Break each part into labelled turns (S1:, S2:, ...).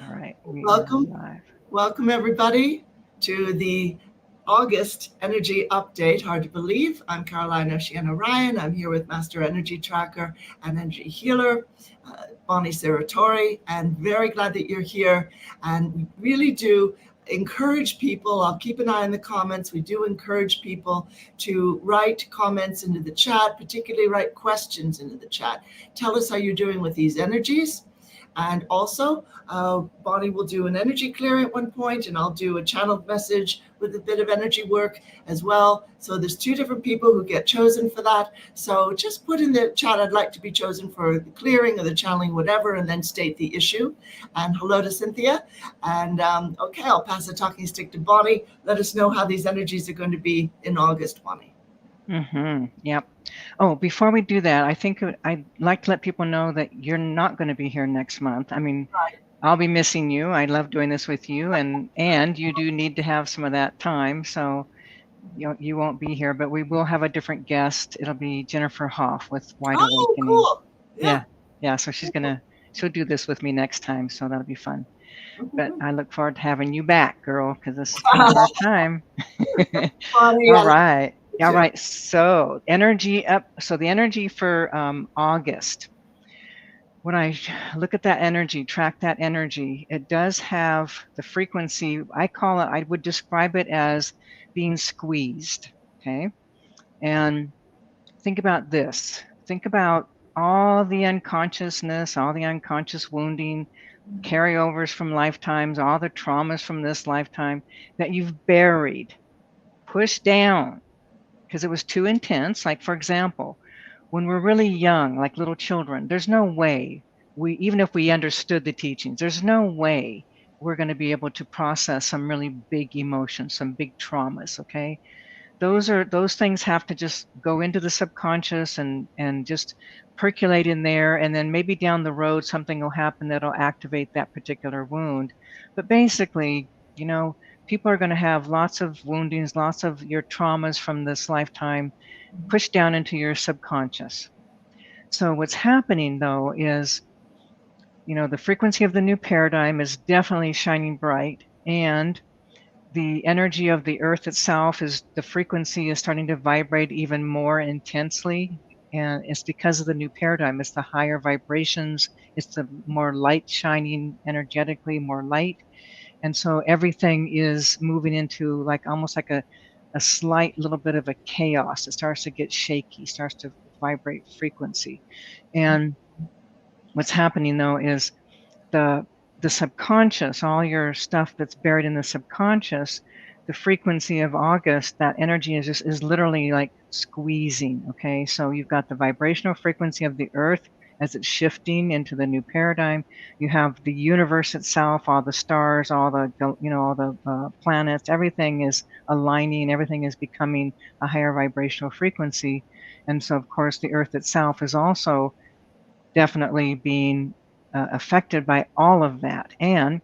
S1: All right, we are
S2: Welcome,
S1: live.
S2: welcome everybody to the August energy update. Hard to believe. I'm Caroline Oceana Ryan. I'm here with Master Energy Tracker and Energy Healer, Bonnie Serratore, and very glad that you're here. And we really do encourage people. I'll keep an eye on the comments. We do encourage people to write comments into the chat, particularly write questions into the chat. Tell us how you're doing with these energies. And also, Bonnie will do an energy clearing at one point, and I'll do a channeled message with a bit of energy work as well. So there's two different people who get chosen for that. So just put in the chat, I'd like to be chosen for the clearing or the channeling, whatever, and then state the issue. And hello to Cynthia. And okay, I'll pass the talking stick to Bonnie. Let us know how these energies are going to be in August, Bonnie.
S1: Yep. Oh, before we do that, I think I'd like to let people know that you're not going to be here next month. I mean,
S2: Right.
S1: I'll be missing you. I love doing this with you, and you do need to have some of that time. So you won't be here, but we will have a different guest. It'll be Jennifer Hoff with Wide
S2: Oh,
S1: Awakening.
S2: cool.
S1: Yeah. So she'll do this with me next time. So that'll be fun. But I look forward to having you back, girl, because this is kind of our time.
S2: Bonnie,
S1: All right. All
S2: too.
S1: right. So energy up. So the energy for August. When I look at that energy, track that energy, it does have the frequency. I would describe it as being squeezed. Okay. And think about this. Think about all the unconsciousness, all the unconscious wounding, carryovers from lifetimes, all the traumas from this lifetime that you've buried, pushed down because it was too intense. Like, for example, when we're really young, like little children, there's no way even if we understood the teachings, there's no way we're going to be able to process some really big emotions, some big traumas. Okay. Those things have to just go into the subconscious and just percolate in there. And then maybe down the road, something will happen that'll activate that particular wound. But basically, people are going to have lots of woundings, lots of your traumas from this lifetime pushed down into your subconscious. So what's happening though is, the frequency of the new paradigm is definitely shining bright, and the energy of the earth itself the frequency is starting to vibrate even more intensely. And it's because of the new paradigm. It's the higher vibrations. It's the more light shining energetically, more light. And so everything is moving into almost like a slight little bit of a chaos. It starts to get shaky, starts to vibrate frequency. And what's happening though is the subconscious, all your stuff that's buried in the subconscious, the frequency of August, that energy is literally like squeezing. Okay. So you've got the vibrational frequency of the earth as it's shifting into the new paradigm. You have the universe itself, all the stars, all the planets, everything is aligning, everything is becoming a higher vibrational frequency. And so, of course, the earth itself is also definitely being affected by all of that. And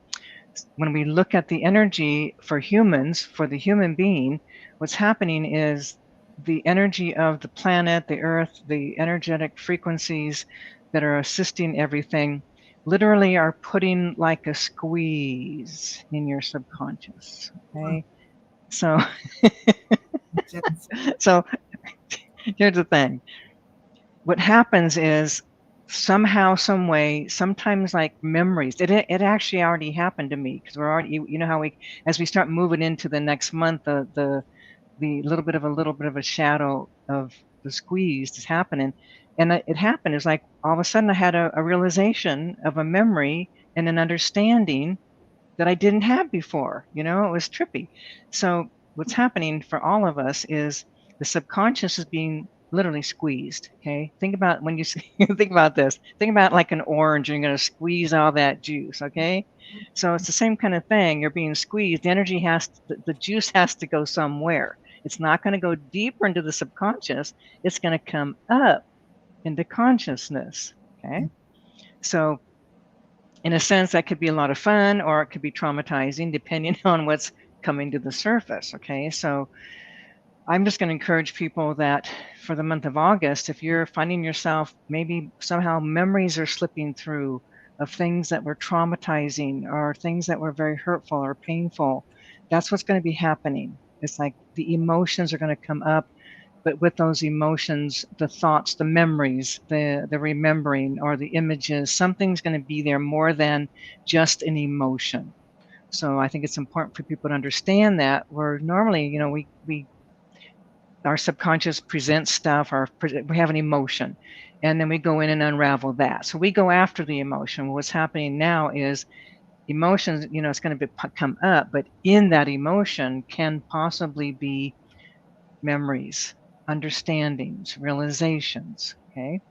S1: when we look at the energy for humans, for the human being, what's happening is the energy of the planet, the earth, the energetic frequencies that are assisting everything literally are putting like a squeeze in your subconscious. Okay. So, so here's the thing. What happens is somehow, some way, sometimes like memories. It actually already happened to me because we're already, how as we start moving into the next month, the little bit of a shadow of the squeeze is happening, and it happened. It's like all of a sudden I had a realization of a memory and an understanding that I didn't have before. It was trippy. So what's happening for all of us is the subconscious is being literally squeezed. Okay. Think about when you think about this, think about like an orange, and you're going to squeeze all that juice. Okay. So it's the same kind of thing. You're being squeezed. The energy the juice has to go somewhere. It's not going to go deeper into the subconscious. It's going to come up into consciousness. Okay. So in a sense, that could be a lot of fun, or it could be traumatizing depending on what's coming to the surface. Okay. So I'm just going to encourage people that for the month of August, if you're finding yourself maybe somehow memories are slipping through of things that were traumatizing or things that were very hurtful or painful. That's what's going to be happening. It's like the emotions are going to come up, but with those emotions, the thoughts, the memories, the remembering or the images, something's going to be there more than just an emotion. So I think it's important for people to understand that where normally, we our subconscious presents stuff, or we have an emotion, and then we go in and unravel that. So we go after the emotion. What's happening now is emotions, it's going to come up, but in that emotion can possibly be memories, understandings, realizations. Okay.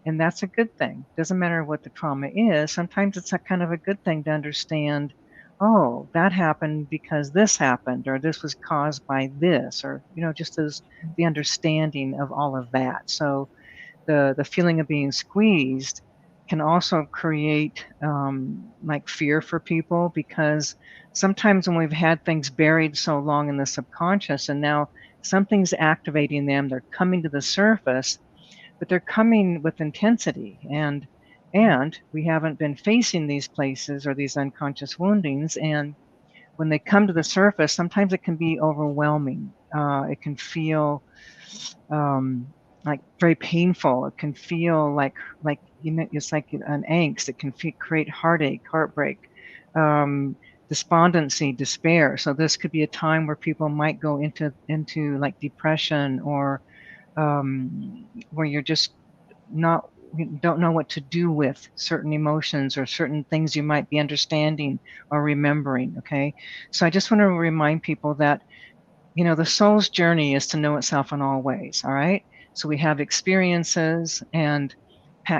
S1: And that's a good thing. Doesn't matter what the trauma is. Sometimes it's a kind of a good thing to understand, oh, that happened because this happened, or this was caused by this, or, just as the understanding of all of that. So the feeling of being squeezed can also create like fear for people, because sometimes when we've had things buried so long in the subconscious and now something's activating them, they're coming to the surface, but they're coming with intensity, and we haven't been facing these places or these unconscious woundings. And when they come to the surface, sometimes it can be overwhelming. It can feel like very painful. It can feel like it's like an angst. It can create heartache, heartbreak, despondency, despair. So this could be a time where people might go into like depression, or where you're just not you don't know what to do with certain emotions or certain things you might be understanding or remembering. Okay, so I just want to remind people that the soul's journey is to know itself in all ways. All right, so we have experiences and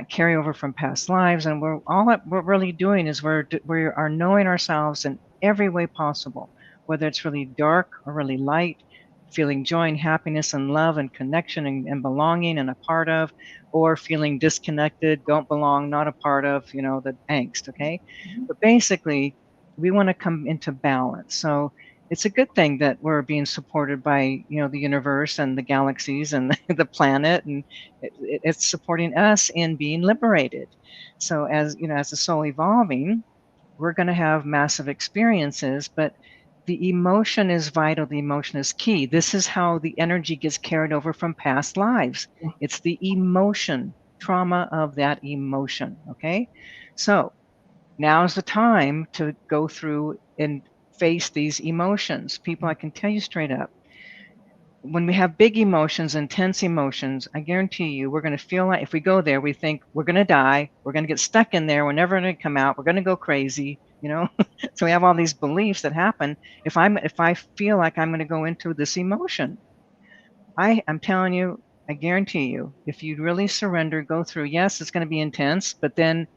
S1: carry over from past lives, and we're really doing is we are knowing ourselves in every way possible, whether it's really dark or really light, feeling joy and happiness and love and connection and belonging and a part of, or feeling disconnected, don't belong, not a part of, the angst. Okay, but basically we want to come into balance. So it's a good thing that we're being supported by the universe and the galaxies and the planet, and it's supporting us in being liberated. So as as the soul evolving, we're going to have massive experiences, but the emotion is vital. The emotion is key. This is how the energy gets carried over from past lives. It's the emotion, trauma of that emotion. Okay, so now's the time to go through and face these emotions. People, I can tell you straight up, when we have big emotions, intense emotions, I guarantee you we're going to feel like if we go there, we think we're going to die, we're going to get stuck in there, we're never going to come out, we're going to go crazy, So we have all these beliefs that happen. If I feel like I'm going to go into this emotion, I'm telling you, I guarantee you, if you really surrender, go through, yes, it's going to be intense, but then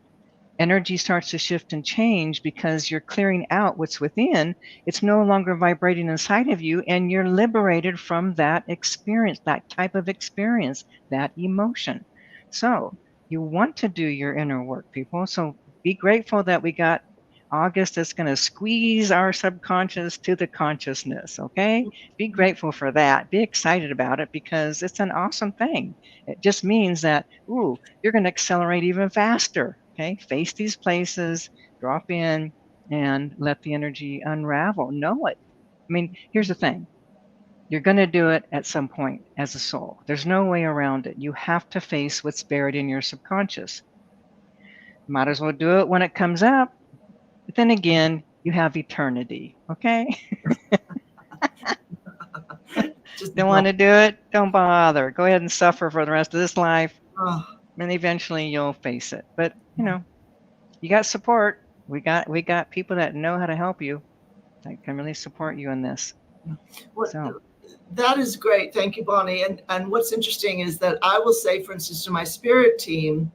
S1: energy starts to shift and change because you're clearing out what's within. It's no longer vibrating inside of you, and you're liberated from that experience, that type of experience, that emotion. So you want to do your inner work, people. So be grateful that we got August is going to squeeze our subconscious to the consciousness. Okay, be grateful for that. Be excited about it, because it's an awesome thing. It just means that you're going to accelerate even faster. Okay, face these places, drop in, and let the energy unravel. Know it. I mean, here's the thing. You're going to do it at some point as a soul. There's no way around it. You have to face what's buried in your subconscious. Might as well do it when it comes up. But then again, you have eternity. Okay? Don't want to do it? Don't bother. Go ahead and suffer for the rest of this life. And eventually you'll face it. But, you got support. We got people that know how to help you, that can really support you in this.
S2: Well, that is great. Thank you, Bonnie. And what's interesting is that I will say, for instance, to my spirit team,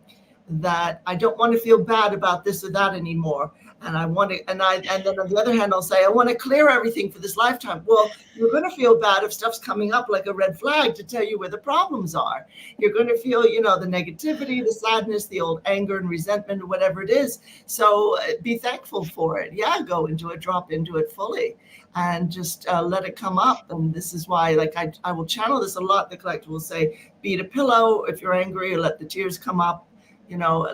S2: that I don't want to feel bad about this or that anymore. And I want to, and then on the other hand, I'll say, I want to clear everything for this lifetime. Well, you're going to feel bad if stuff's coming up like a red flag to tell you where the problems are. You're going to feel, the negativity, the sadness, the old anger and resentment, or whatever it is. So be thankful for it. Yeah, go into it, drop into it fully, and just let it come up. And this is why, like, I will channel this a lot. The collective will say, beat a pillow if you're angry, or let the tears come up.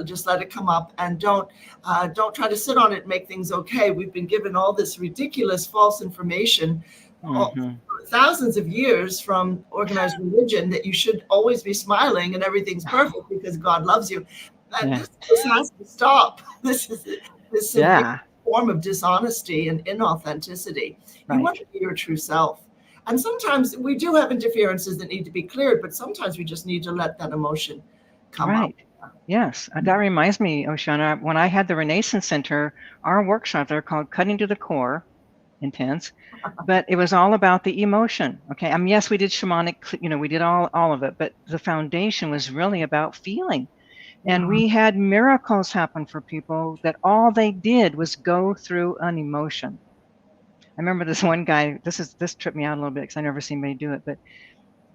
S2: Just let it come up, and don't try to sit on it and make things okay. We've been given all this ridiculous false information
S1: Mm-hmm.
S2: for thousands of years from organized religion that you should always be smiling and everything's perfect because God loves you.
S1: Yeah.
S2: This has to stop. This is a
S1: Yeah.
S2: form of dishonesty and inauthenticity. You want to be your true self. And sometimes we do have interferences that need to be cleared, but sometimes we just need to let that emotion come up.
S1: Yes. That reminds me, Oceana, when I had the Renaissance Center, our workshop, they're called Cutting to the Core, intense, but it was all about the emotion. Okay. Yes, we did shamanic, we did all of it, but the foundation was really about feeling. And we had miracles happen for people that all they did was go through an emotion. I remember this one guy, this tripped me out a little bit because I never seen anybody do it, but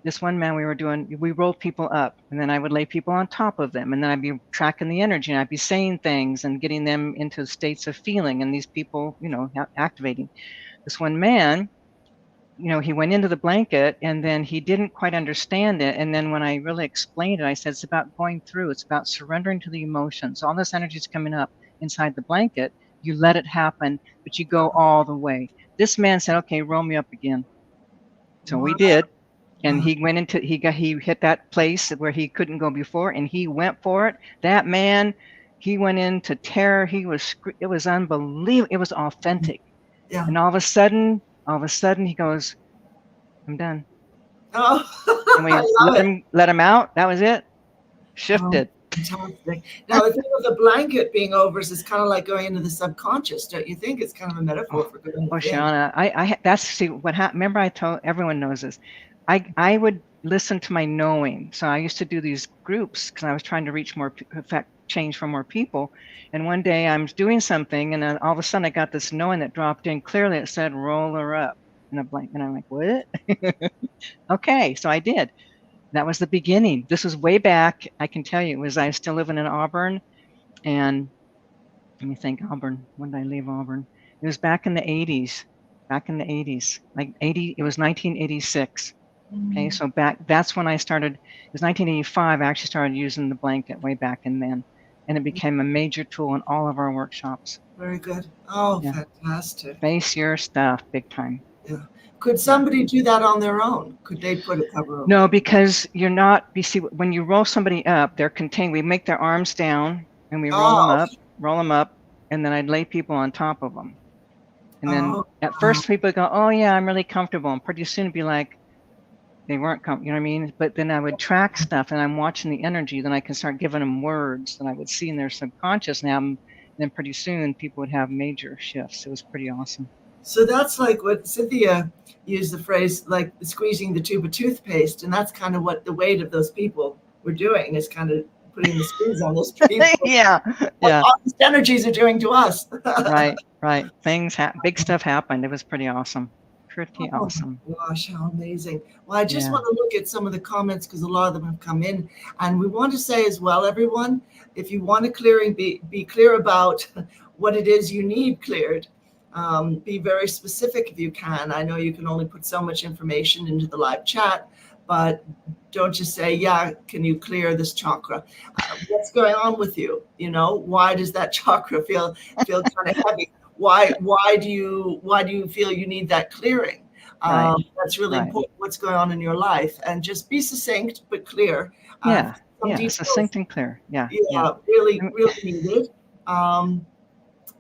S1: this one man we rolled people up, and then I would lay people on top of them, and then I'd be tracking the energy, and I'd be saying things and getting them into states of feeling, and these people, activating. This one man, he went into the blanket, and then he didn't quite understand it. And then when I really explained it, I said, it's about going through, it's about surrendering to the emotions. All this energy is coming up inside the blanket. You let it happen, but you go all the way. This man said, okay, roll me up again. So we did. And he went into, he hit that place where he couldn't go before, and he went for it. That man, he went into terror. It was unbelievable. It was authentic.
S2: Yeah.
S1: And all of a sudden he goes, I'm done.
S2: Oh,
S1: And we let him out. That was it. Shifted.
S2: Fantastic. Now, the thing of the blanket being over is kind of like going into the subconscious, don't you think? It's kind of a metaphor for going.
S1: Oceana, what happened. Remember, I told everyone knows this. I would listen to my knowing. So I used to do these groups because I was trying to reach change for more people. And one day I'm doing something, and then all of a sudden I got this knowing that dropped in. Clearly, it said "roll her up" in a blank, and I'm like, "What?" Okay, so I did. That was the beginning. This was way back. I can tell you, I was still living in Auburn, and let me think. Auburn. When did I leave Auburn? It was back in the 80s. Like 80. It was 1986. Okay, so that's when I started. It was 1985. I actually started using the blanket way back in then, and it became a major tool in all of our workshops.
S2: Very good. Oh, yeah. Fantastic.
S1: Face your stuff big time.
S2: Yeah. Could somebody do that on their own? Could they put a cover over?
S1: No, because you're not. You see, when you roll somebody up, they're contained. We make their arms down, and we roll them up, and then I'd lay people on top of them. And then at first people go, "Oh yeah, I'm really comfortable," and pretty soon it'd be like, they weren't comfortable, you know what I mean? But then I would track stuff, and I'm watching the energy. Then I can start giving them words that I would see in their subconscious. And then pretty soon people would have major shifts. It was pretty awesome.
S2: So that's like what Cynthia used the phrase, like squeezing the tube of toothpaste. And that's kind of what the weight of those people were doing, is kind of putting the squeeze on those people.
S1: Yeah.
S2: What all these energies are doing to us.
S1: Right. Big stuff happened. It was pretty awesome. Pretty awesome.
S2: Gosh, how amazing. Well, I just want to look at some of the comments because a lot of them have come in. And we want to say as well, everyone, if you want a clearing, be clear about what it is you need cleared. Be very specific if you can. I know you can only put so much information into the live chat, but don't just say, yeah, can you clear this chakra? What's going on with you? Why does that chakra feel kind of heavy? Why do you feel you need that clearing? That's really important. What's going on in your life? And just be succinct but clear.
S1: Succinct and clear. Yeah.
S2: Really needed.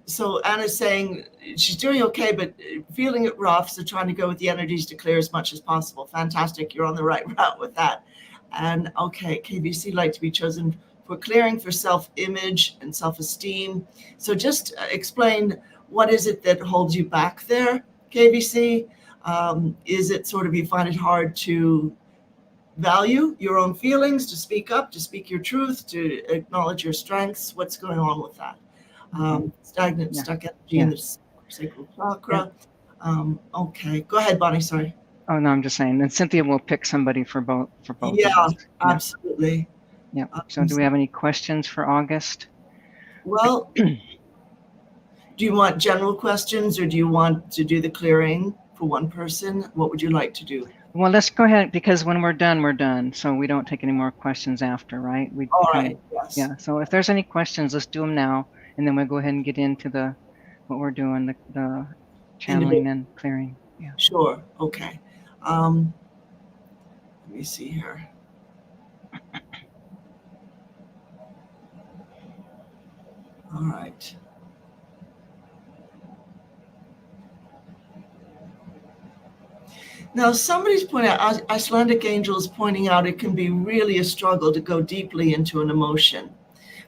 S2: So Anna's saying she's doing okay, but feeling it rough. So trying to go with the energies to clear as much as possible. Fantastic. You're on the right route with that. And okay, KBC like to be chosen for clearing for self-image and self-esteem. So just explain, what is it that holds you back there, KBC? Is it sort of you find it hard to value your own feelings, to speak up, to speak your truth, to acknowledge your strengths? What's going on with that? Stagnant, stuck energy in the sacral chakra. Okay, go ahead, Bonnie. Sorry.
S1: Oh no, I'm just saying. And Cynthia will pick somebody for both.
S2: Absolutely.
S1: Yeah. So, do we have any questions for August?
S2: Well, do you want general questions, or do you want to do the clearing for one person? What would you like to do?
S1: Well, let's go ahead, because when we're done, we're done. So we don't take any more questions after, right? We
S2: All
S1: kind of,
S2: right. Yes.
S1: yeah. So if there's any questions, let's do them now, and then we'll go ahead and get into what we're doing, the channeling
S2: Individual.
S1: and clearing. Yeah.
S2: Sure. Okay. Let me see here. All right. Now, somebody's pointing out, Icelandic Angel is pointing out it can be really a struggle to go deeply into an emotion,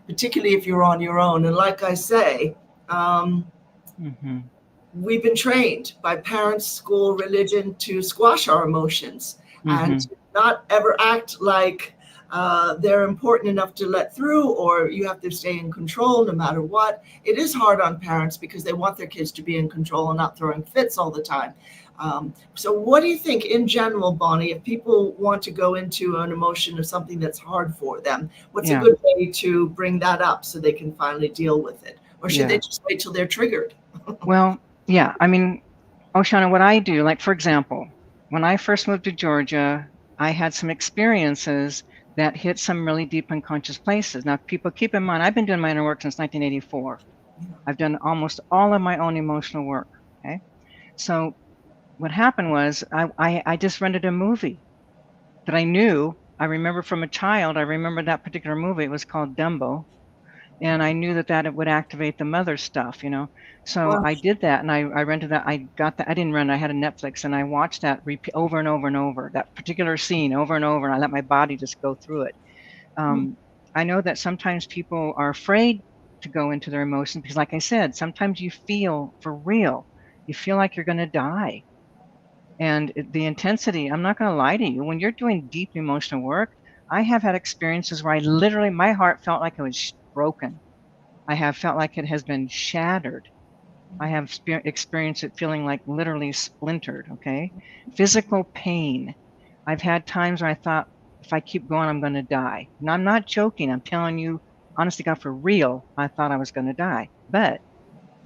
S2: particularly if you're on your own. And like I say,
S1: Mm-hmm.
S2: we've been trained by parents, school, religion to squash our emotions and
S1: Mm-hmm.
S2: to not ever act like they're important enough to let through, or you have to stay in control no matter what. It is hard on parents because they want their kids to be in control and not throwing fits all the time. So, what do you think in general, Bonnie, if people want to go into an emotion of something that's hard for them, what's a
S1: Yeah.
S2: good way to bring that up so they can finally deal with it? Or should they
S1: Yeah.
S2: just wait till they're triggered?
S1: Well, yeah. I mean, Oceana, what I do, like for example, when I first moved to Georgia, I had some experiences that hit some really deep unconscious places. Now, people keep in mind, I've been doing my inner work since 1984. I've done almost all of my own emotional work. Okay. So what happened was I just rented a movie that I knew. I remember from a child. I remember that particular movie. It was called Dumbo, and I knew that it would activate the mother stuff, you know. So
S2: Wow.
S1: I did that, and I rented that. I got that. I didn't rent it. I had a Netflix, and I watched that repeat over and over and over, that particular scene over and over, and I let my body just go through it. Um, I know that sometimes people are afraid to go into their emotions because, like I said, sometimes you feel for real. You feel like you're going to die. And the intensity, I'm not going to lie to you, when you're doing deep emotional work, I have had experiences where I literally, my heart felt like it was broken. I have felt like it has been shattered. I have experienced it feeling like literally splintered, okay? Physical pain. I've had times where I thought, if I keep going, I'm going to die. And I'm not joking. I'm telling you, honestly, God, for real, I thought I was going to die. But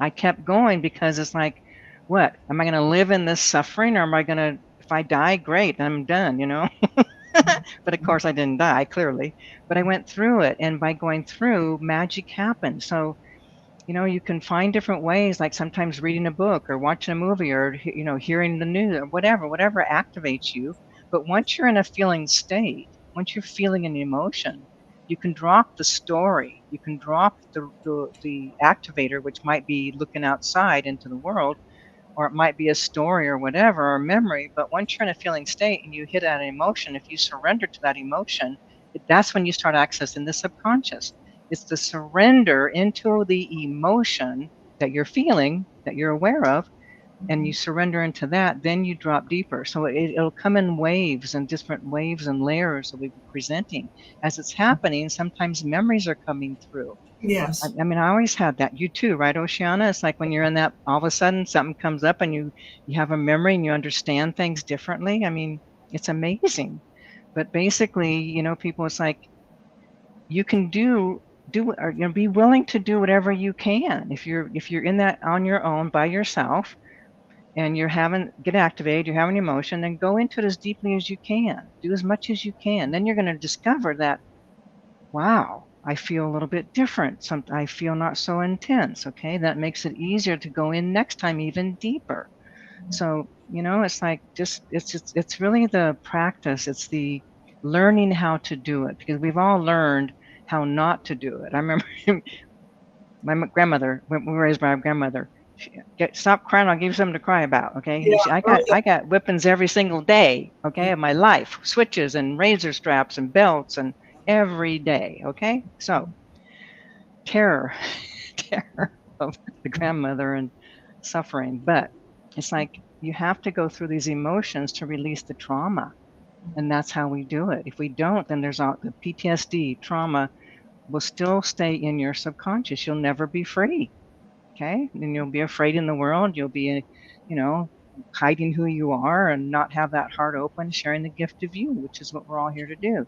S1: I kept going because it's like, what? Am I going to live in this suffering, or am I going to, if I die, great, I'm done, you know? But of course, I didn't die, clearly. But I went through it. And by going through, magic happened. So, you know, you can find different ways, like sometimes reading a book or watching a movie or, you know, hearing the news or whatever activates you. But once you're in a feeling state, once you're feeling an emotion, you can drop the story. You can drop the activator, which might be looking outside into the world, or it might be a story or whatever, or memory. But once you're in a feeling state and you hit an emotion, if you surrender to that emotion, that's when you start accessing the subconscious. It's the surrender into the emotion that you're feeling, that you're aware of, and you surrender into that, then you drop deeper. So it'll come in waves and different waves and layers that we'll be presenting. As it's happening, sometimes memories are coming through.
S2: Yes.
S1: I mean, I always had that. You too, right, Oceana? It's like when you're in that, all of a sudden something comes up and you have a memory and you understand things differently. I mean, it's amazing. But basically, you know, people, it's like you can or, you know, be willing to do whatever you can. If you're in that on your own by yourself and get activated, you're having emotion, then go into it as deeply as you can. Do as much as you can. Then you're going to discover that, wow, I feel a little bit different. I feel not so intense. Okay. That makes it easier to go in next time even deeper. So, you know, it's like it's really the practice. It's the learning how to do it, because we've all learned how not to do it. I remember my grandmother, when we were raised by our grandmother, stop crying, I'll give you something to cry about. Okay.
S2: Yeah.
S1: I
S2: Oh,
S1: got,
S2: yeah.
S1: I got whippings every single day. Okay. Of my life, switches and razor straps and belts and every day. Okay. So terror, terror of the grandmother and suffering. But it's like you have to go through these emotions to release the trauma. And that's how we do it. If we don't, then there's all the PTSD trauma will still stay in your subconscious. You'll never be free. Okay. And you'll be afraid in the world. You'll be, you know, hiding who you are and not have that heart open, sharing the gift of you, which is what we're all here to do.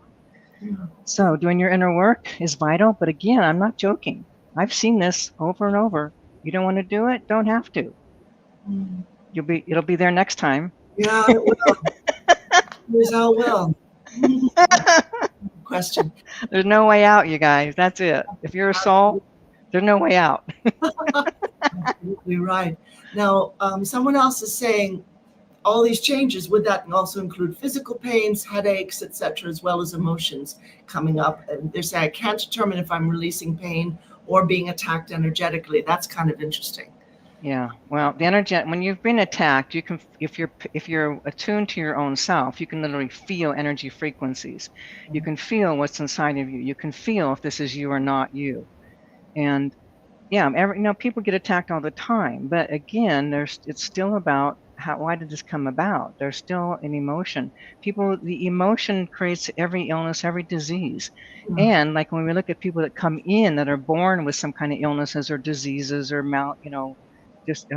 S1: So doing your inner work is vital. But again, I'm not joking. I've seen this over and over. You don't want to do it? Don't have to. It'll be there next time.
S2: Yeah, it will. Here's how well. Question.
S1: There's no way out, you guys. That's it. If you're a soul, there's no way out.
S2: Absolutely right. Now, someone else is saying all these changes, would that also include physical pains, headaches, etc., as well as emotions coming up? And they're saying, I can't determine if I'm releasing pain or being attacked energetically. That's kind of interesting.
S1: Yeah. Well, the energy, when you've been attacked, you can, if you're attuned to your own self, you can literally feel energy frequencies. You can feel what's inside of you. You can feel if this is you or not you. And yeah, people get attacked all the time, but again, it's still about why did this come about? There's still an emotion. The emotion creates every illness, every disease. And like when we look at people that come in that are born with some kind of illnesses or diseases or just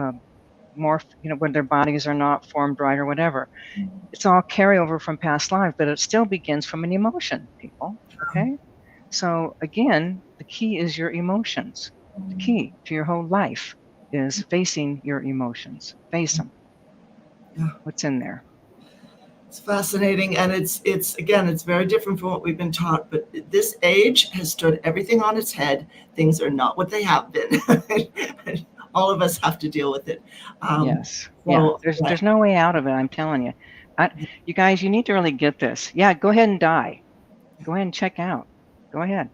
S1: more, when their bodies are not formed right or whatever, it's all carryover from past lives, but it still begins from an emotion, people. Okay. So again, the key is your emotions. The key to your whole life is facing your emotions. Face them.
S2: Yeah.
S1: What's in there?
S2: It's fascinating, and it's again, it's very different from what we've been taught. But this age has stood everything on its head. Things are not what they have been. All of us have to deal with it.
S1: Yes. Yeah. There's no way out of it. I'm telling you. You guys, you need to really get this. Yeah. Go ahead and die. Go ahead and check out. Go ahead.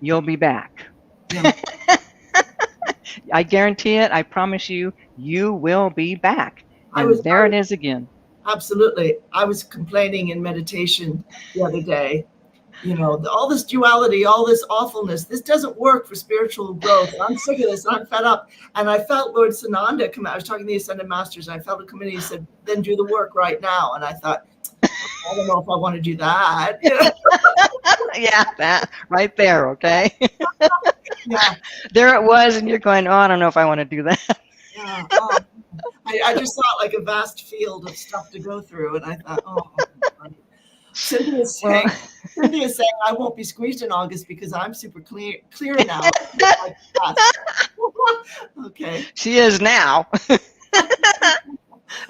S1: You'll be back.
S2: Yeah.
S1: I guarantee it. I promise you, you will be back. And it is again.
S2: Absolutely. I was complaining in meditation the other day, all this duality, all this awfulness, this doesn't work for spiritual growth. I'm sick of this. I'm fed up. And I felt Lord Sananda come out. I was talking to the Ascended Masters, and I felt him come in, and he said, then do the work right now. And I thought, I don't know if I want to do that.
S1: Yeah, that right there. Okay.
S2: Yeah.
S1: There it was. And you're going, oh, I don't know if I want to do that.
S2: Yeah. I just saw like a vast field of stuff to go through, and I thought, Cynthia's saying, I won't be squeezed in August because I'm super clear now. Okay.
S1: She is now.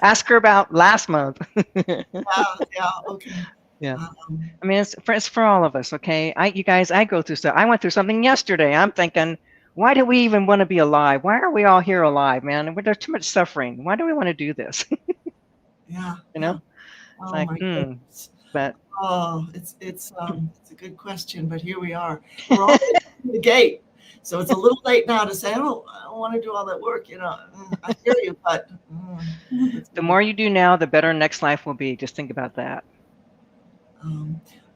S1: Ask her about last month.
S2: Yeah. Okay.
S1: Yeah. I mean, it's for all of us. Okay. You guys, I go through stuff. I went through something yesterday. I'm thinking, why do we even want to be alive? Why are we all here alive, man? There's too much suffering. Why do we want to do this?
S2: Yeah.
S1: It's like, but
S2: it's a good question, but here we are. We're all through the gate, so it's a little late now to say, I don't want to do all that work. I hear you, but
S1: the more you do now, the better next life will be. Just think about that.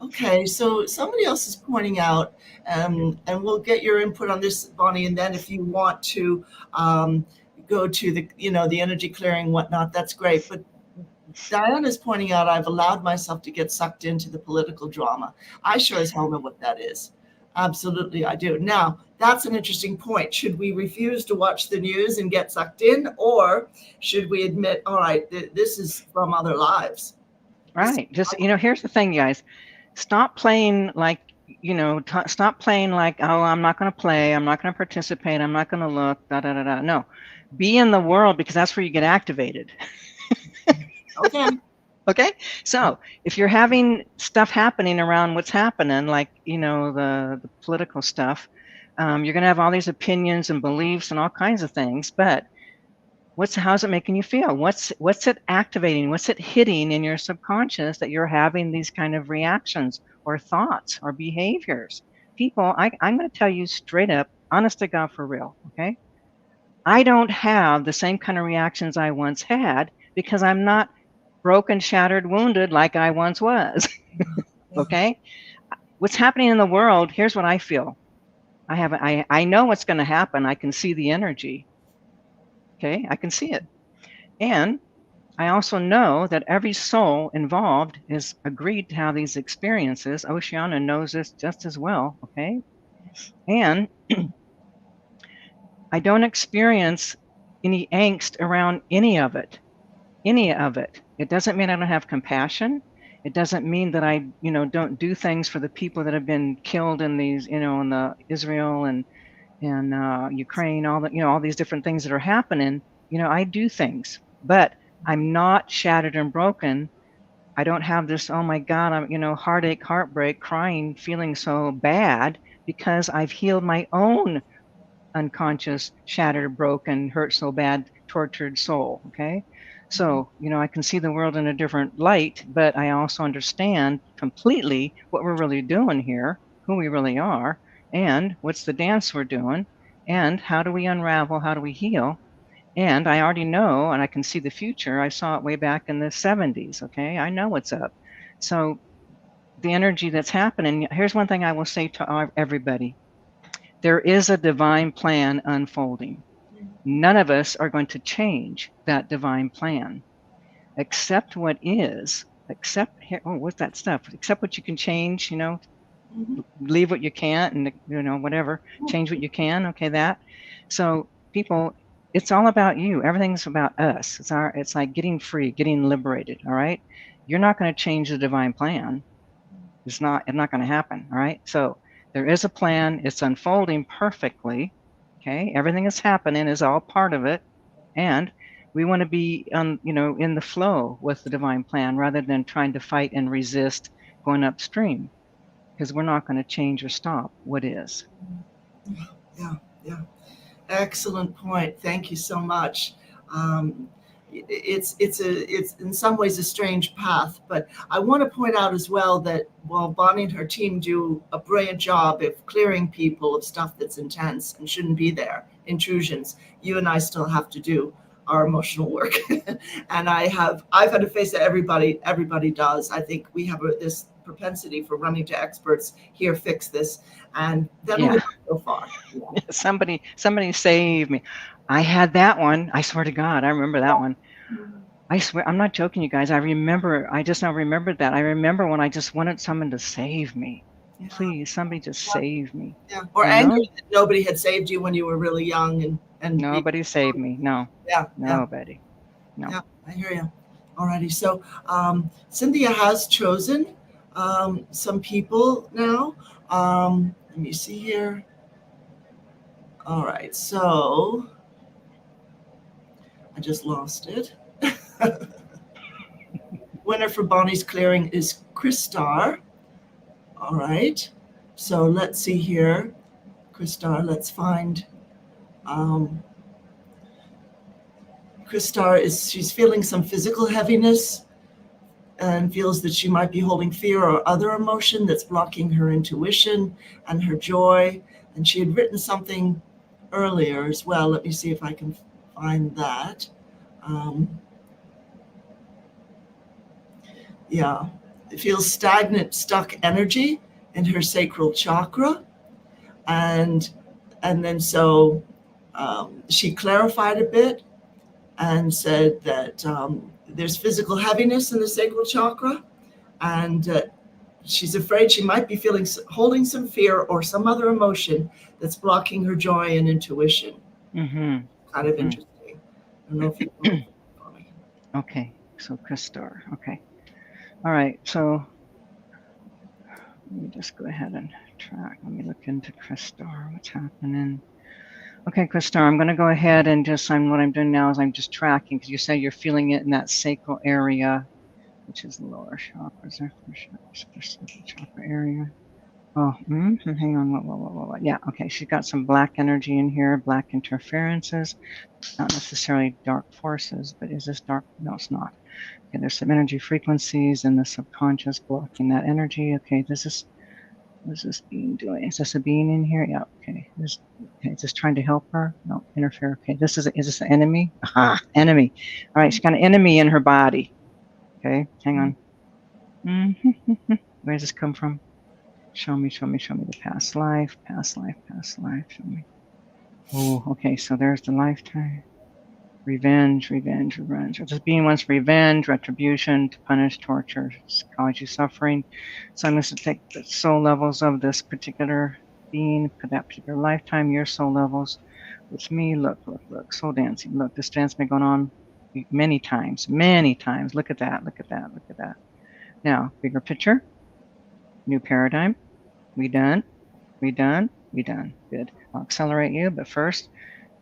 S2: Okay, so somebody else is pointing out, and we'll get your input on this, Bonnie, and then if you want to go to the energy clearing, whatnot, that's great. But Diana's pointing out, I've allowed myself to get sucked into the political drama. I sure as hell know what that is. Absolutely, I do. Now, that's an interesting point. Should we refuse to watch the news and get sucked in, or should we admit, all right, this is from other lives?
S1: Right. Just, here's the thing, guys. Stop playing like, stop playing like, oh, I'm not going to play. I'm not going to participate. I'm not going to look, No, be in the world, because that's where you get activated.
S2: Okay.
S1: Okay. So if you're having stuff happening around what's happening, like, the political stuff, you're going to have all these opinions and beliefs and all kinds of things, but how's it making you feel? What's it activating? What's it hitting in your subconscious that you're having these kind of reactions or thoughts or behaviors? People, I'm going to tell you straight up, honest to God, for real. Okay. I don't have the same kind of reactions I once had because I'm not broken, shattered, wounded like I once was. Okay. What's happening in the world? Here's what I feel. I know what's going to happen. I can see the energy. Okay, I can see it. And I also know that every soul involved is agreed to have these experiences. Oceana knows this just as well, okay? And I don't experience any angst around any of it. Any of it. It doesn't mean I don't have compassion. It doesn't mean that I, don't do things for the people that have been killed in these, in the Israel and Ukraine, all these different things that are happening. I do things, but I'm not shattered and broken I don't have this, oh my God, I'm, heartache, heartbreak, crying, feeling so bad because I've healed my own unconscious, shattered, broken, hurt so bad, tortured soul. Okay. So, I can see the world in a different light, but I also understand completely what we're really doing here, who we really are, and what's the dance we're doing, and how do we unravel, how do we heal. And I already know, and I can see the future. I saw it way back in the 70s. Okay. I know what's up. So the energy that's happening, here's one thing I will say to everybody. There is a divine plan unfolding. None of us are going to change that divine plan. Accept what is, accept, what's that stuff? Accept what you can change, leave what you can't, and, whatever, change what you can. Okay, that. So people, it's all about you. Everything's about us. It's like getting free, getting liberated. All right. You're not going to change the divine plan. It's not going to happen. All right. So there is a plan. It's unfolding perfectly. Okay. Everything that's happening is all part of it. And we want to be in the flow with the divine plan rather than trying to fight and resist going upstream, because we're not going to change or stop what is.
S2: Yeah. Excellent point. Thank you so much. It's in some ways a strange path, but I want to point out as well that while Bonnie and her team do a brilliant job of clearing people of stuff that's intense and shouldn't be there, intrusions, you and I still have to do our emotional work. And I've had to face that everybody does. I think we have this propensity for running to experts here, fix this, and that only goes so far.
S1: Yeah. Somebody save me. I had that one. I swear to God, I remember that one. I swear, I'm not joking, you guys. I just now remembered that. I remember when I just wanted someone to save me. Please, somebody just save me.
S2: Yeah. Or angry that nobody had saved you when you were really young, and
S1: nobody saved me. No.
S2: Yeah.
S1: Nobody. No.
S2: Yeah, I hear you. Alrighty. So Cynthia has chosen some people now. Let me see here. All right. So I just lost it. Winner for Bonnie's clearing is Christar. All right. So let's see here. Christar, let's find. Christar she's feeling some physical heaviness and feels that she might be holding fear or other emotion that's blocking her intuition and her joy. And she had written something earlier as well. Let me see if I can find that. It feels stagnant, stuck energy in her sacral chakra. And then so she clarified a bit and said that there's physical heaviness in the sacral chakra, and she's afraid she might be holding some fear or some other emotion that's blocking her joy and intuition.
S1: Mm-hmm.
S2: Kind of interesting. I don't know if you know for me.
S1: Okay, so Christar. Okay. All right, so let me just go ahead and track. Let me look into Christar, what's happening. Okay, Christar, I'm going to go ahead and what I'm doing now is I'm just tracking, because you say you're feeling it in that sacral area, which is the lower chakras, chakra area. Oh, hang on, what? Yeah, okay, she's got some black energy in here, black interferences, not necessarily dark forces, but is this dark? No, it's not. Okay, there's some energy frequencies in the subconscious blocking that energy. Okay, what is this being doing? Is this a being in here? Yeah, okay. Is this trying to help her? No, interfere. Okay, is this an enemy? Aha, enemy. All right, she's got an enemy in her body. Okay, hang on. Where does this come from? Show me the past life. Show me. Oh, okay, so there's the lifetime. Revenge. This being wants revenge, retribution, to punish, torture, cause you suffering. So I'm going to take the soul levels of this particular being for that particular lifetime, your soul levels. With me, look, soul dancing. Look, this dance been going on many times. Look at that. Now, bigger picture, new paradigm. We done. Good. I'll accelerate you, but first,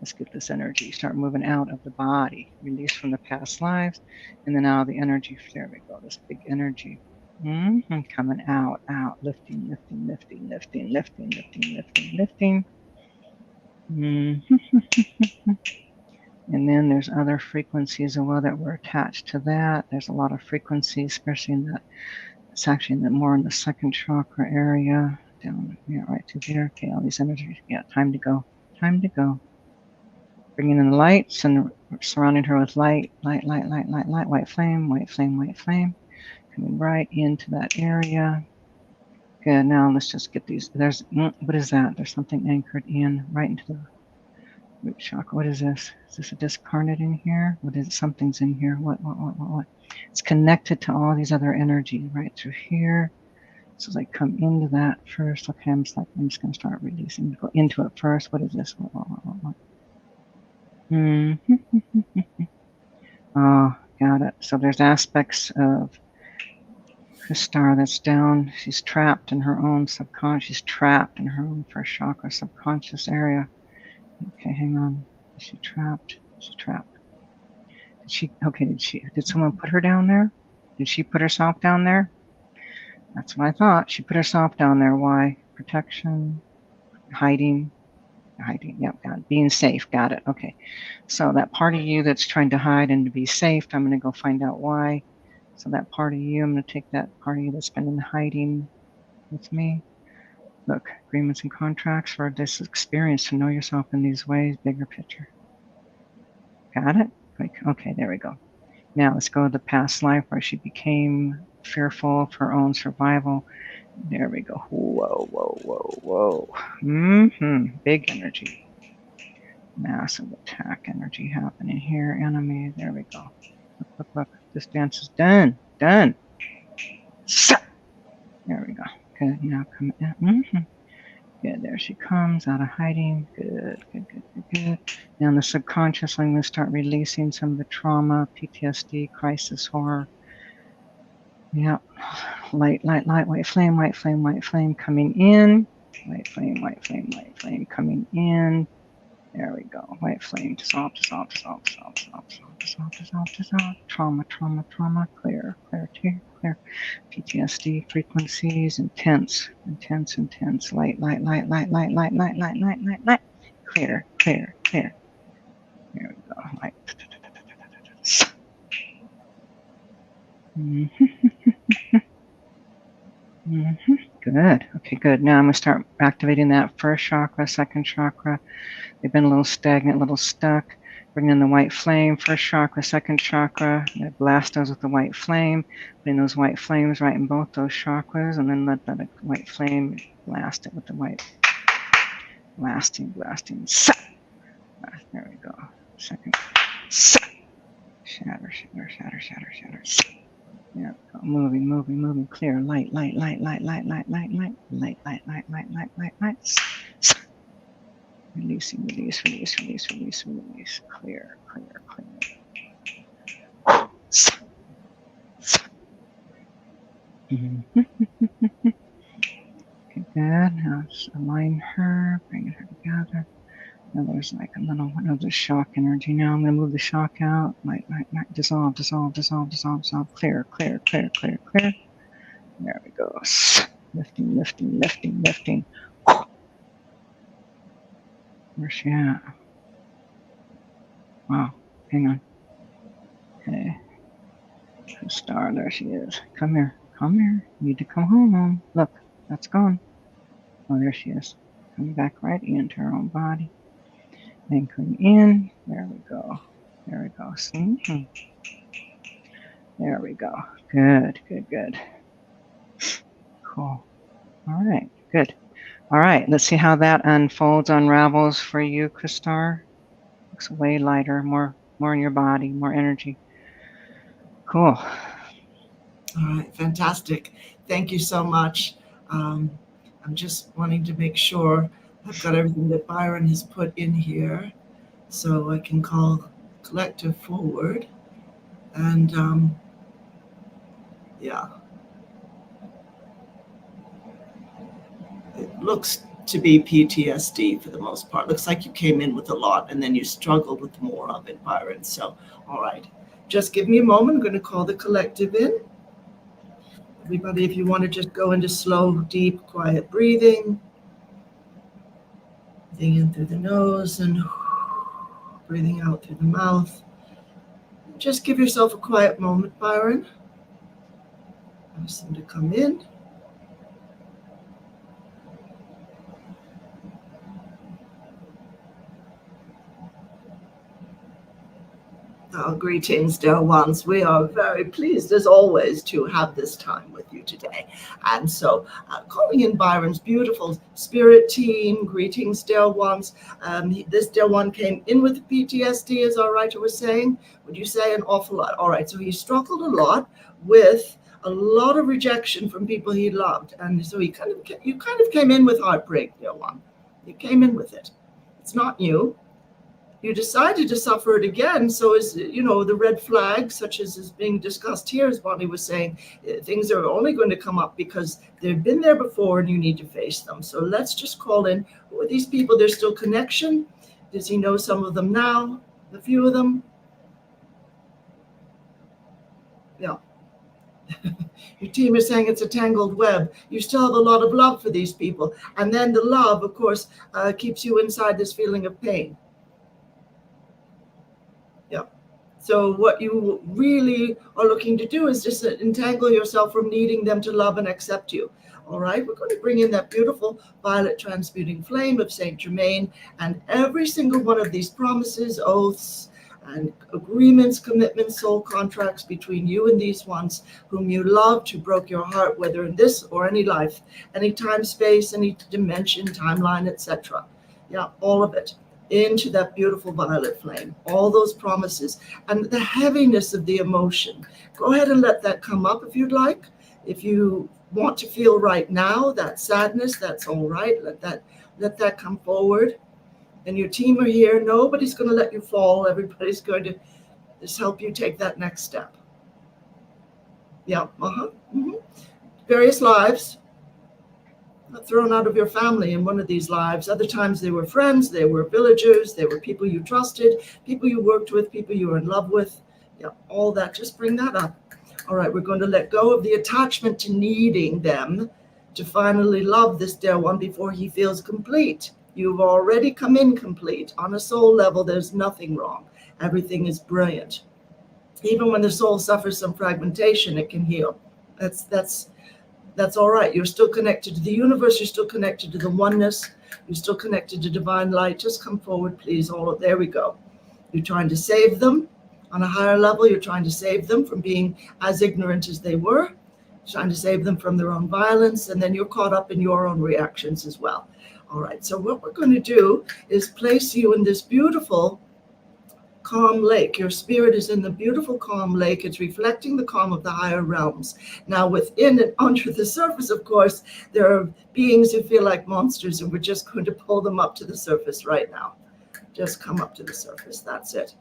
S1: Let's get this energy. Start moving out of the body. Release from the past lives. And then out of the energy. There we go. This big energy. Coming out, out. Lifting, lifting, lifting, lifting, lifting, lifting, lifting, lifting. And then there's other frequencies as well that were attached to that. There's a lot of frequencies, especially in that. It's actually more in the second chakra area. Down, yeah, right to there. Okay, all these energies. Yeah, time to go. Time to go. Bringing in the lights and surrounding her with light, light, light, light, light, light, white flame, white flame, white flame. Coming right into that area. Good, now let's just get these. There's, what is that? There's something anchored in right into the root chakra. What is this? Is this a discarnate in here? What is it? Something's in here. What? It's connected to all these other energies right through here. So as I come into that first, okay, I'm just going to start releasing. Go into it first. What is this? What? Oh, got it. So there's aspects of Kristar that's down. She's trapped in her own subconscious. She's trapped in her own first chakra subconscious area. Okay, hang on. Is she trapped? She's trapped. Did someone put her down there? Did she put herself down there? That's what I thought. She put herself down there. Why? Protection, hiding, yep, got it. Being safe, got it. Okay, so that part of you that's trying to hide and to be safe, I'm going to go find out why. So that part of you, I'm going to take that part of you that's been in hiding with me. Look, agreements and contracts for this experience to know yourself in these ways, bigger picture. Got it? Okay, there we go. Now let's go to the past life where she became fearful of her own survival. There we go. Whoa, whoa, whoa, whoa. Big energy. Massive attack energy happening here. Enemy. There we go. Look. This dance is done. Done. There we go. Good. Now come in. Good. There she comes out of hiding. Good. Now in the subconscious, I'm going to start releasing some of the trauma, PTSD, crisis, horror. Yep. Light, white flame coming in. White flame coming in. There we go. White flame, dissolve. Trauma. Clear. PTSD frequencies, intense. Light. Clear. There we go. Light. Good. Okay, good. Now I'm going to start activating that first chakra, second chakra. They've been a little stagnant, a little stuck. Bring in the white flame, first chakra, second chakra. Blast those with the white flame. Bring those white flames right in both those chakras, and then let that white flame blast it with the white. Blasting. There we go. Second. Shatter. Yeah, moving. Clear. Light. Release. Clear. Okay, good. Now let's align her, bring her together. Now there's like a little one of the shock energy. Now I'm going to move the shock out. Light. Dissolve. Clear. There we go. Lifting. Where's she at? Wow. Hang on. Okay. Star, there she is. Come here. You need to come home. Look, that's gone. Oh, there she is. Coming back right into her own body. Anchoring in. There we go. There we go. Good. Cool. All right. Good. All right. Let's see how that unravels for you, Kristar. Looks way lighter, more in your body, more energy. Cool.
S2: All right. Fantastic. Thank you so much. I'm just wanting to make sure I've got everything that Byron has put in here so I can call collective forward. And yeah, it looks to be PTSD for the most part. Looks like you came in with a lot and then you struggled with more of it, Byron. So, all right. Just give me a moment. I'm going to call the collective in. Everybody, if you want to just go into slow, deep, quiet breathing. Breathing in through the nose and breathing out through the mouth. Just give yourself a quiet moment, Byron. Ask them to come in. Greetings, dear ones. We are very pleased, as always, to have this time with you today. And so, calling in Byron's beautiful spirit team. Greetings, dear ones. This dear one came in with PTSD, as our writer was saying. Would you say an awful lot? All right, so he struggled a lot with a lot of rejection from people he loved. And so you kind of came in with heartbreak, dear one. You came in with it. It's not new. You decided to suffer it again. So is, the red flag, such as is being discussed here, as Bonnie was saying, things are only going to come up because they've been there before and you need to face them. So let's just call in, who are these people? There's still connection. Does he know some of them now? A few of them? Yeah. Your team is saying it's a tangled web. You still have a lot of love for these people. And then the love, of course, keeps you inside this feeling of pain. Yeah. So what you really are looking to do is just entangle yourself from needing them to love and accept you. All right, we're going to bring in that beautiful violet transmuting flame of Saint Germain, and every single one of these promises, oaths, and agreements, commitments, soul contracts between you and these ones whom you loved, who broke your heart, whether in this or any life, any time, space, any dimension, timeline, etc. Yeah, all of it. Into that beautiful violet flame, all those promises and the heaviness of the emotion. Go ahead and let that come up if you'd like. If you want to feel right now, that sadness, that's all right. Let that come forward. And your team are here. Nobody's going to let you fall. Everybody's going to just help you take that next step. Yeah. Various lives. Thrown out of your family in one of these lives. Other times they were friends, they were villagers, they were people you trusted, people you worked with, people you were in love with. Yeah, all that. Just bring that up. All right, we're going to let go of the attachment to needing them to finally love this dear one before he feels complete. You've already come in complete. On a soul level, there's nothing wrong. Everything is brilliant. Even when the soul suffers some fragmentation, it can heal. That's all right. You're still connected to the universe. You're still connected to the oneness. You're still connected to divine light. Just come forward, please. There we go. You're trying to save them on a higher level. You're trying to save them from being as ignorant as they were. You're trying to save them from their own violence. And then you're caught up in your own reactions as well. All right. So what we're going to do is place you in this beautiful calm lake. Your spirit is in the beautiful calm lake. It's reflecting the calm of the higher realms. Now within and under the surface, of course, there are beings who feel like monsters, and we're just going to pull them up to the surface right now. Just come up to the surface. That's it.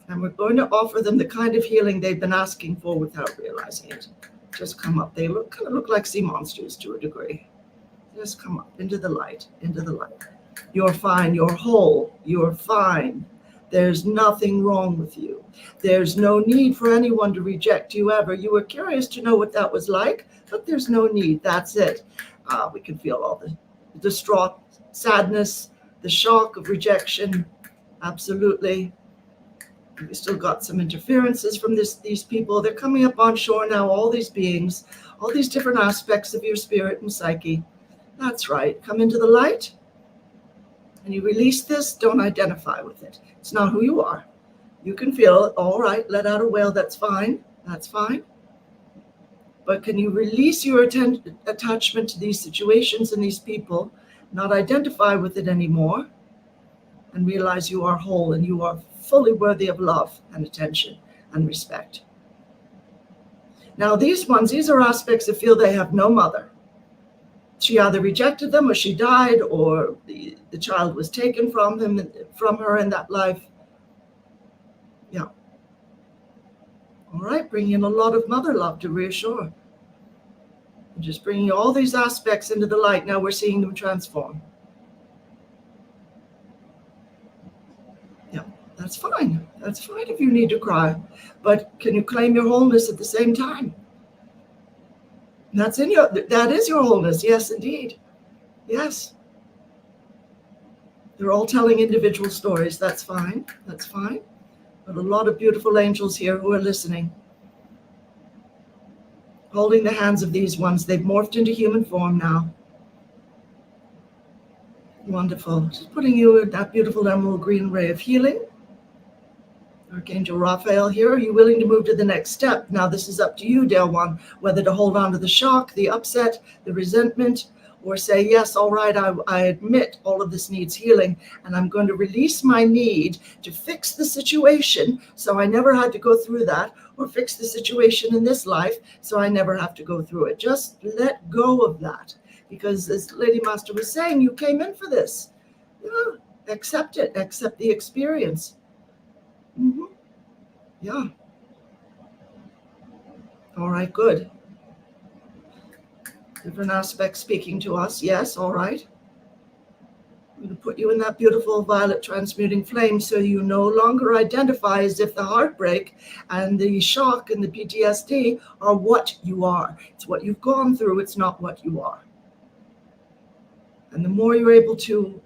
S2: And we're going to offer them the kind of healing they've been asking for without realizing it. Just come up. They kind of look like sea monsters to a degree. Just come up into the light, into the light. You're fine. You're whole. You're fine. There's nothing wrong with you. There's no need for anyone to reject you ever. You were curious to know what that was like, but there's no need. That's it. We can feel all the distraught sadness, the shock of rejection. Absolutely. We still got some interferences from these people. They're coming up on shore now, all these beings, all these different aspects of your spirit and psyche. That's right. Come into the light. And you release this, don't identify with it. It's not who you are. You can feel it, all right, let out a wail, that's fine. That's fine. But can you release your attachment to these situations and these people, not identify with it anymore, and realize you are whole and you are fully worthy of love and attention and respect. Now these are aspects that feel they have no mother. She either rejected them or she died or the child was taken from her in that life. Yeah. All right, bring in a lot of mother love to reassure. Just bringing all these aspects into the light. Now we're seeing them transform. Yeah, that's fine. That's fine if you need to cry. But can you claim your wholeness at the same time? That is your wholeness. Yes, indeed. Yes. They're all telling individual stories. That's fine. That's fine. But a lot of beautiful angels here who are listening. Holding the hands of these ones. They've morphed into human form now. Wonderful. Just putting you in that beautiful emerald green ray of healing. Archangel Raphael here. Are you willing to move to the next step? Now this is up to you, dear one, whether to hold on to the shock, the upset, the resentment, or say, yes, all right, I admit all of this needs healing, and I'm going to release my need to fix the situation so I never had to go through that, or fix the situation in this life so I never have to go through it. Just let go of that. Because as Lady Master was saying, you came in for this. Yeah, accept it. Accept the experience. Mm-hmm. Yeah. All right, good. Different aspects speaking to us. Yes, all right. I'm going to put you in that beautiful violet transmuting flame so you no longer identify as if the heartbreak and the shock and the PTSD are what you are. It's what you've gone through. It's not what you are. And the more you're able to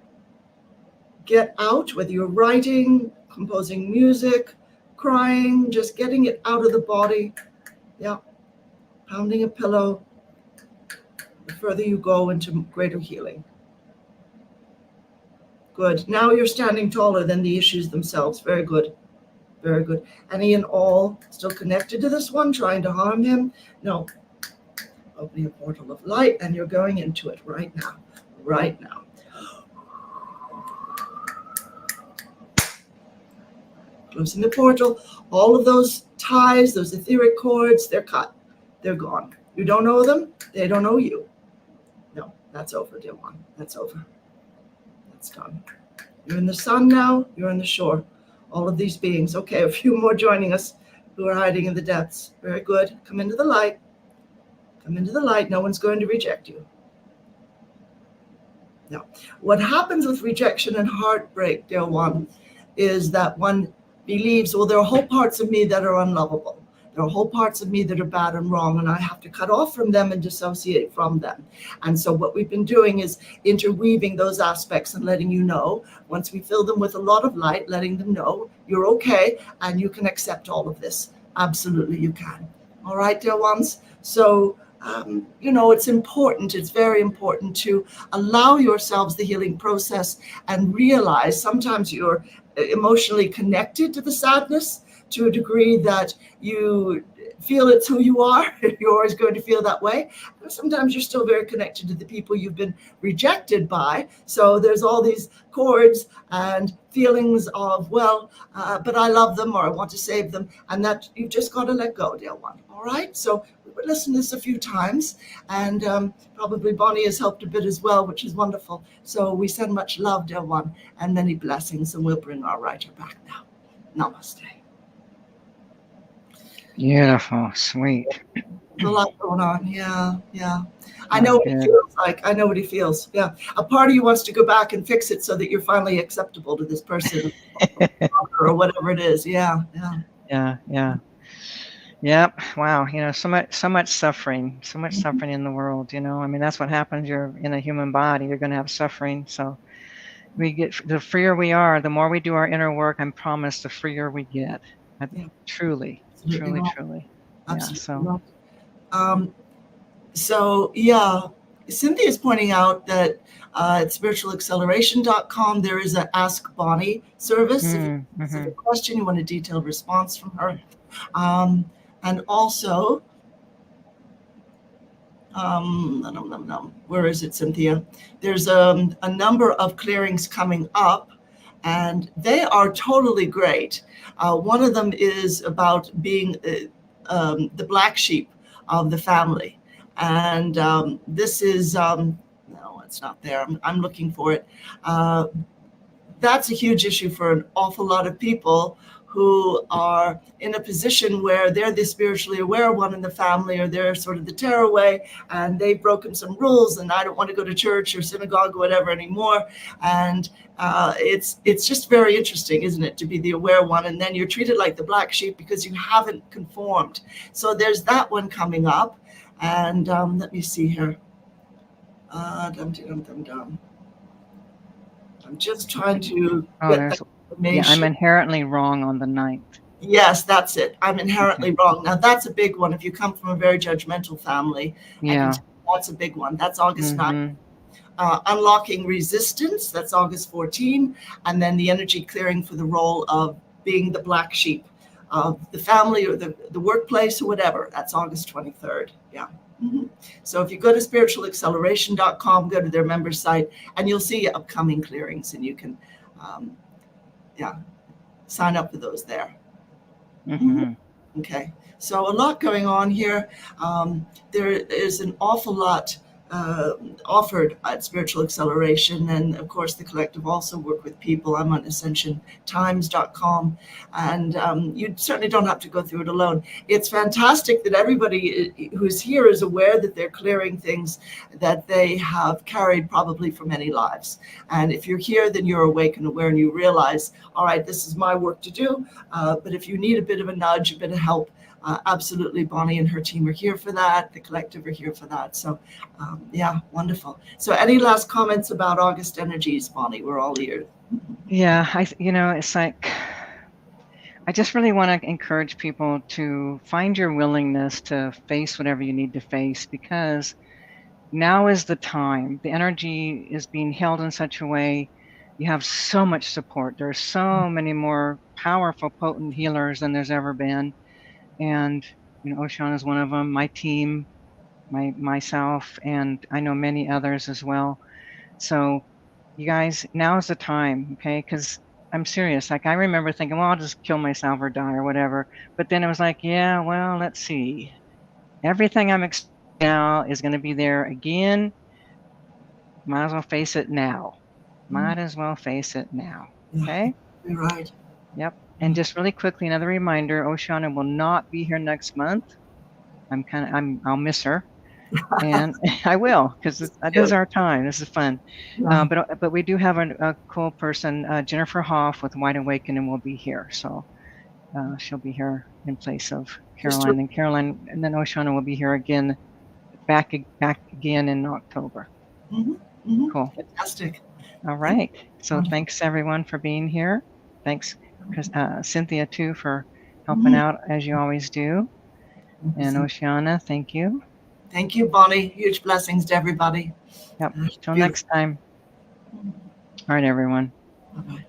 S2: get out, whether you're writing, composing music, crying, just getting it out of the body, yeah, pounding a pillow, the further you go into greater healing. Good. Now you're standing taller than the issues themselves. Very good. Very good. Any and all still connected to this one, trying to harm him? No. Opening a portal of light, and you're going into it right now. Right now. Closing the portal. All of those ties, those etheric cords, they're cut. They're gone. You don't know them. They don't know you. No, that's over, dear one. That's over. That's done. You're in the sun now. You're in the shore. All of these beings. Okay, a few more joining us who are hiding in the depths. Very good. Come into the light. Come into the light. No one's going to reject you. Now, what happens with rejection and heartbreak, dear one, is that one believes, well, there are whole parts of me that are unlovable. There are whole parts of me that are bad and wrong, and I have to cut off from them and dissociate from them. And so what we've been doing is interweaving those aspects and letting you know, once we fill them with a lot of light, letting them know you're okay and you can accept all of this. Absolutely, you can. All right, dear ones? So, it's important, it's very important to allow yourselves the healing process and realize sometimes you're emotionally connected to the sadness to a degree that you feel it's who you are. You're always going to feel that way. And sometimes you're still very connected to the people you've been rejected by. So there's all these cords and feelings of, but I love them or I want to save them. And that you've just got to let go, dear one. All right. So we would listen to this a few times, and probably Bonnie has helped a bit as well, which is wonderful. So we send much love, dear one, and many blessings, and we'll bring our writer back now. Namaste.
S1: Beautiful, sweet.
S2: A lot going on. Yeah. I know what he feels like. I know what he feels. Yeah. A part of you wants to go back and fix it so that you're finally acceptable to this person or whatever it is. Yeah.
S1: Yep. Wow. So much suffering, suffering in the world, I mean, that's what happens. You're in a human body, you're going to have suffering. So the freer we are, the more we do our inner work, I promise the freer we get. Truly. Absolutely.
S2: Yeah. Cynthia is pointing out that at spiritualacceleration.com, there is an Ask Bonnie service. If you have a question, you want a detailed response from her. And also, where is it, Cynthia? There's a number of clearings coming up, and they are totally great. One of them is about being the black sheep of the family. And this is, no, it's not there. I'm looking for it. that's a huge issue for an awful lot of people who are in a position where they're the spiritually aware one in the family, or they're sort of the tearaway, and they've broken some rules, and I don't want to go to church or synagogue or whatever anymore. And it's just very interesting, isn't it, to be the aware one, and then you're treated like the black sheep because you haven't conformed. So there's that one coming up. And let me see here. I'm just trying to get the information.
S1: Yeah, I'm inherently wrong on the 9th.
S2: Yes, that's it. I'm inherently wrong. Now, that's a big one. If you come from a very judgmental family,
S1: yeah,
S2: that's a big one. That's August 9th. Unlocking resistance, that's August 14. And then the energy clearing for the role of being the black sheep of the family or the workplace or whatever. That's August 23rd. Yeah. Mm-hmm. So if you go to spiritualacceleration.com, go to their member site, and you'll see upcoming clearings, and you can sign up for those there.
S1: Mm-hmm.
S2: Okay, so a lot going on here. There is an awful lot offered at Spiritual Acceleration, and of course the collective also work with people. I'm on ascensiontimes.com, and you certainly don't have to go through it alone. It's fantastic that everybody who's here is aware that they're clearing things that they have carried probably for many lives. And if you're here, then you're awake and aware, and you realize, all right, this is my work to do, but if you need a bit of a nudge, a bit of help, absolutely, Bonnie and her team are here for that. The collective are here for that. So, yeah, wonderful. So, any last comments about August energies, Bonnie? We're all ears.
S1: Yeah, it's like, I just really want to encourage people to find your willingness to face whatever you need to face, because now is the time. The energy is being held in such a way. You have so much support. There's so many more powerful, potent healers than there's ever been. And, Oceana is one of them, my team, myself, and I know many others as well. So you guys, now's the time, okay? Because I'm serious. Like, I remember thinking, well, I'll just kill myself or die or whatever. But then it was like, yeah, well, let's see. Everything I'm expecting now is going to be there again. Might as well face it now. Might as well face it now. Okay?
S2: You're right.
S1: Yep. And just really quickly, another reminder, Oceana will not be here next month. I'll miss her. And I will, because this is our time. This is fun. But we do have a cool person, Jennifer Hoff with Wide Awakening, will be here. So she'll be here in place of Caroline. And then Oceana will be here again, back again in October. Cool.
S2: Fantastic.
S1: All right. So thanks, everyone, for being here. Thanks, Cynthia, too, for helping out, as you always do. And Oceana, thank you.
S2: Thank you, Bonnie. Huge blessings to everybody.
S1: Yep. Till next time. All right, everyone.
S2: Bye-bye.